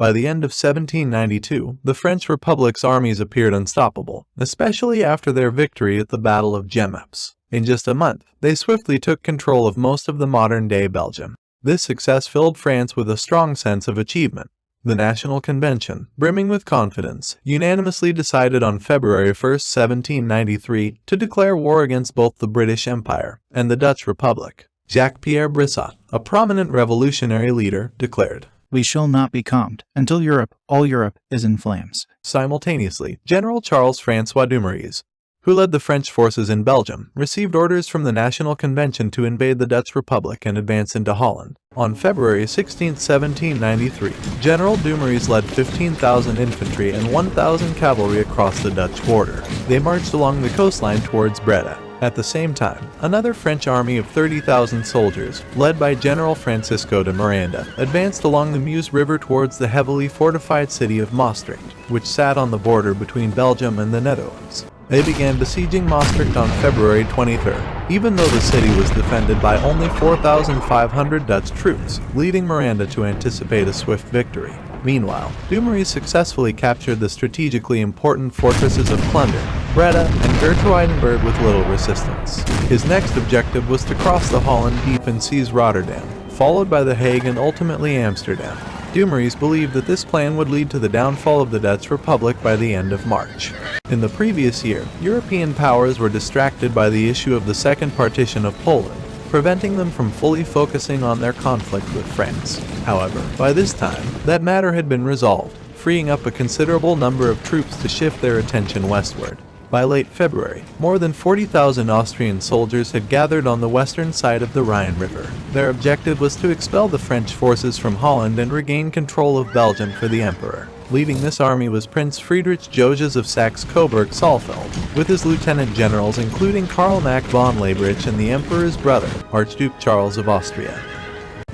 By the end of 1792, the French Republic's armies appeared unstoppable, especially after their victory at the Battle of Jemappes. In just a month, they swiftly took control of most of the modern-day Belgium. This success filled France with a strong sense of achievement. The National Convention, brimming with confidence, unanimously decided on February 1, 1793, to declare war against both the British Empire and the Dutch Republic. Jacques-Pierre Brissac, a prominent revolutionary leader, declared, "We shall not be calmed until Europe, all Europe, is in flames." Simultaneously, General Charles-François Dumouriez, who led the French forces in Belgium, received orders from the National Convention to invade the Dutch Republic and advance into Holland. On February 16, 1793, General Dumouriez led 15,000 infantry and 1,000 cavalry across the Dutch border. They marched along the coastline towards Breda. At the same time, another French army of 30,000 soldiers, led by General Francisco de Miranda, advanced along the Meuse River towards the heavily fortified city of Maastricht, which sat on the border between Belgium and the Netherlands. They began besieging Maastricht on February 23rd, even though the city was defended by only 4,500 Dutch troops, leading Miranda to anticipate a swift victory. Meanwhile, Dumouriez successfully captured the strategically important fortresses of Plunde, Breda, and Gertruidenberg with little resistance. His next objective was to cross the Holland Deep and seize Rotterdam, followed by The Hague and ultimately Amsterdam. Dumouriez believed that this plan would lead to the downfall of the Dutch Republic by the end of March. In the previous year, European powers were distracted by the issue of the Second Partition of Poland, preventing them from fully focusing on their conflict with France. However, by this time, that matter had been resolved, freeing up a considerable number of troops to shift their attention westward. By late February, more than 40,000 Austrian soldiers had gathered on the western side of the Rhine River. Their objective was to expel the French forces from Holland and regain control of Belgium for the Emperor. Leading this army was Prince Friedrich Joseph of Saxe-Coburg-Saalfeld, with his lieutenant generals including Karl Mack von Leibnitz and the Emperor's brother, Archduke Charles of Austria.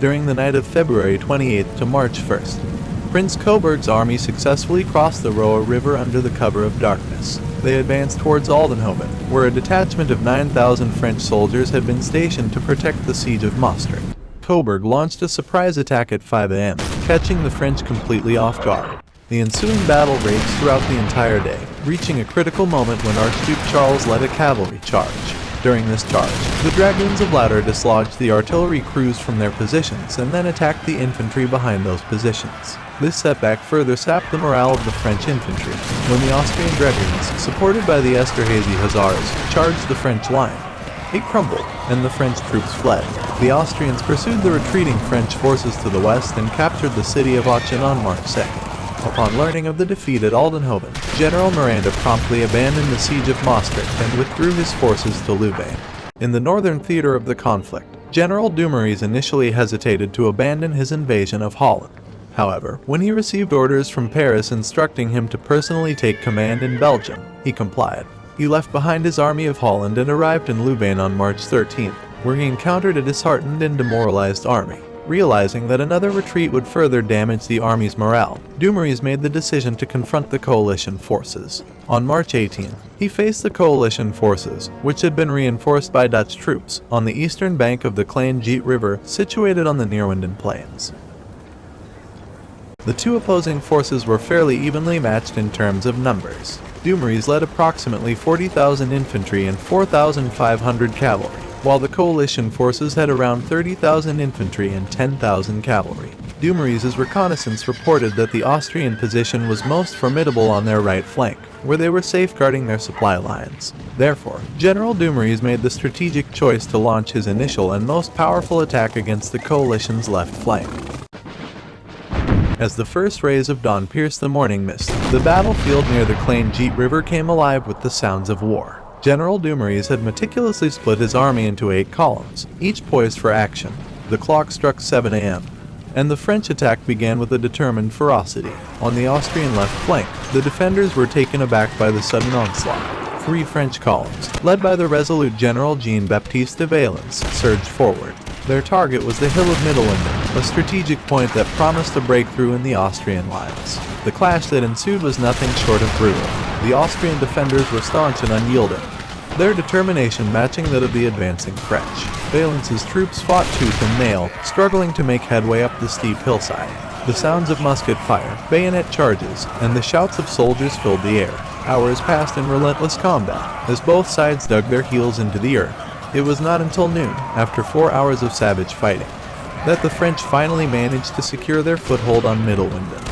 During the night of February 28th to March 1st, Prince Coburg's army successfully crossed the Roer River under the cover of darkness. They advanced towards Aldenhoven, where a detachment of 9,000 French soldiers had been stationed to protect the siege of Maastricht. Coburg launched a surprise attack at 5 a.m., catching the French completely off guard. The ensuing battle raged throughout the entire day, reaching a critical moment when Archduke Charles led a cavalry charge. During this charge, the dragoons of Lauder dislodged the artillery crews from their positions and then attacked the infantry behind those positions. This setback further sapped the morale of the French infantry. When the Austrian dragoons, supported by the Esterhazy Hussars, charged the French line, it crumbled, and the French troops fled. The Austrians pursued the retreating French forces to the west and captured the city of Aachen on March 2nd. Upon learning of the defeat at Aldenhoven, General Miranda promptly abandoned the siege of Maastricht and withdrew his forces to Louvain. In the northern theater of the conflict, General Dumouriez initially hesitated to abandon his invasion of Holland. However, when he received orders from Paris instructing him to personally take command in Belgium, he complied. He left behind his army of Holland and arrived in Louvain on March 13th, where he encountered a disheartened and demoralized army. Realizing that another retreat would further damage the army's morale, Dumouriez made the decision to confront the coalition forces. On March 18th, he faced the coalition forces, which had been reinforced by Dutch troops, on the eastern bank of the Klein-Geet River situated on the Neerwinden Plains. The two opposing forces were fairly evenly matched in terms of numbers. Dumouriez led approximately 40,000 infantry and 4,500 cavalry, while the coalition forces had around 30,000 infantry and 10,000 cavalry. Dumouriez's reconnaissance reported that the Austrian position was most formidable on their right flank, where they were safeguarding their supply lines. Therefore, General Dumouriez made the strategic choice to launch his initial and most powerful attack against the coalition's left flank. As the first rays of dawn pierced the morning mist, the battlefield near the Klein-Geet River came alive with the sounds of war. General Dumouriez had meticulously split his army into 8 columns, each poised for action. The clock struck 7 a.m., and the French attack began with a determined ferocity. On the Austrian left flank, the defenders were taken aback by the sudden onslaught. 3 French columns, led by the resolute General Jean-Baptiste de Valence, surged forward. Their target was the hill of Middellinden, a strategic point that promised a breakthrough in the Austrian lines. The clash that ensued was nothing short of brutal. The Austrian defenders were staunch and unyielding, their determination matching that of the advancing French. Valence's troops fought tooth and nail, struggling to make headway up the steep hillside. The sounds of musket fire, bayonet charges, and the shouts of soldiers filled the air. Hours passed in relentless combat, as both sides dug their heels into the earth. It was not until noon, after 4 hours of savage fighting, that the French finally managed to secure their foothold on Neerwinden.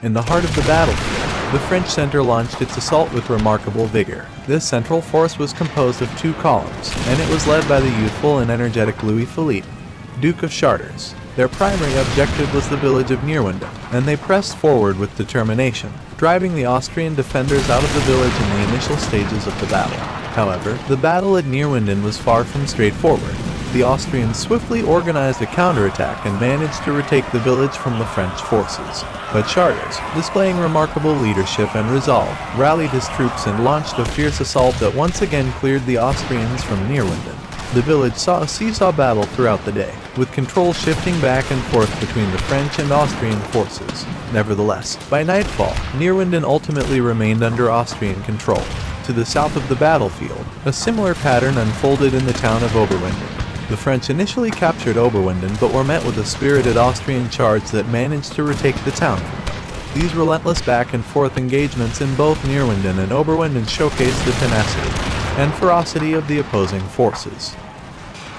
In the heart of the battlefield, the French center launched its assault with remarkable vigor. This central force was composed of 2 columns, and it was led by the youthful and energetic Louis-Philippe, Duke of Chartres. Their primary objective was the village of Neerwinden, and they pressed forward with determination, driving the Austrian defenders out of the village in the initial stages of the battle. However, the battle at Neerwinden was far from straightforward. The Austrians swiftly organized a counterattack and managed to retake the village from the French forces. But Chartres, displaying remarkable leadership and resolve, rallied his troops and launched a fierce assault that once again cleared the Austrians from Neerwinden. The village saw a seesaw battle throughout the day, with control shifting back and forth between the French and Austrian forces. Nevertheless, by nightfall, Neerwinden ultimately remained under Austrian control. To the south of the battlefield, a similar pattern unfolded in the town of Oberwinden. The French initially captured Oberwinden but were met with a spirited Austrian charge that managed to retake the town. These relentless back-and-forth engagements in both Neerwinden and Oberwinden showcased the tenacity and ferocity of the opposing forces.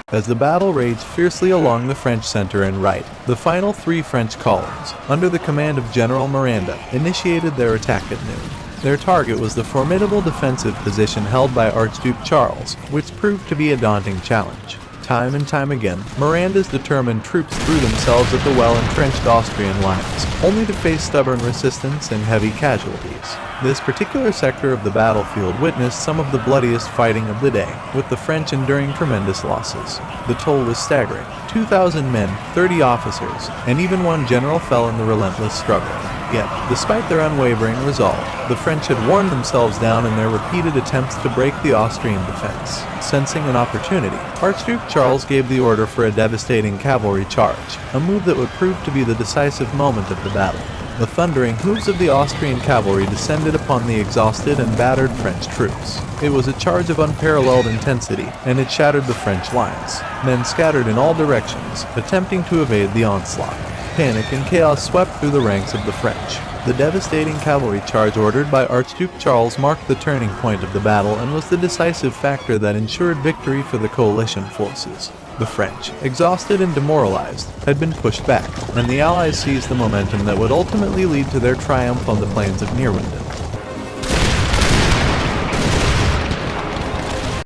As the battle raged fiercely along the French center and right, the final 3 French columns, under the command of General Miranda, initiated their attack at noon. Their target was the formidable defensive position held by Archduke Charles, which proved to be a daunting challenge. Time and time again, Miranda's determined troops threw themselves at the well-entrenched Austrian lines, only to face stubborn resistance and heavy casualties. This particular sector of the battlefield witnessed some of the bloodiest fighting of the day, with the French enduring tremendous losses. The toll was staggering. 2,000 men, 30 officers, and even 1 general fell in the relentless struggle. Yet, despite their unwavering resolve, the French had worn themselves down in their repeated attempts to break the Austrian defense. Sensing an opportunity, Archduke Charles gave the order for a devastating cavalry charge, a move that would prove to be the decisive moment of the battle. The thundering hooves of the Austrian cavalry descended upon the exhausted and battered French troops. It was a charge of unparalleled intensity, and it shattered the French lines. Men scattered in all directions, attempting to evade the onslaught. Panic and chaos swept through the ranks of the French. The devastating cavalry charge ordered by Archduke Charles marked the turning point of the battle and was the decisive factor that ensured victory for the coalition forces. The French, exhausted and demoralized, had been pushed back, and the Allies seized the momentum that would ultimately lead to their triumph on the plains of Neerwinden.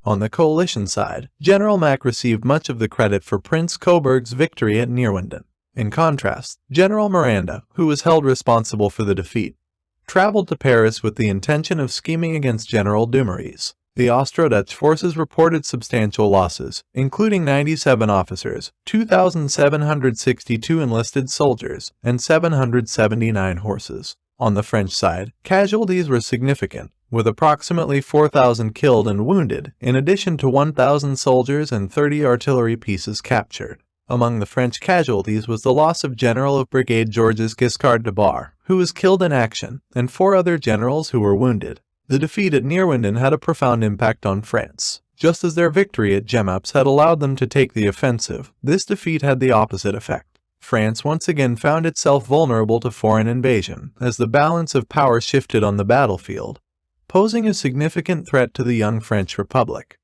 On the coalition side, General Mack received much of the credit for Prince Coburg's victory at Neerwinden. In contrast, General Miranda, who was held responsible for the defeat, traveled to Paris with the intention of scheming against General Dumouriez. The Austro-Dutch forces reported substantial losses, including 97 officers, 2,762 enlisted soldiers, and 779 horses. On the French side, casualties were significant, with approximately 4,000 killed and wounded, in addition to 1,000 soldiers and 30 artillery pieces captured. Among the French casualties was the loss of General of Brigade Georges Giscard de Bar, who was killed in action, and 4 other generals who were wounded. The defeat at Neerwinden had a profound impact on France. Just as their victory at Jemappes had allowed them to take the offensive, this defeat had the opposite effect. France once again found itself vulnerable to foreign invasion, as the balance of power shifted on the battlefield, posing a significant threat to the young French Republic.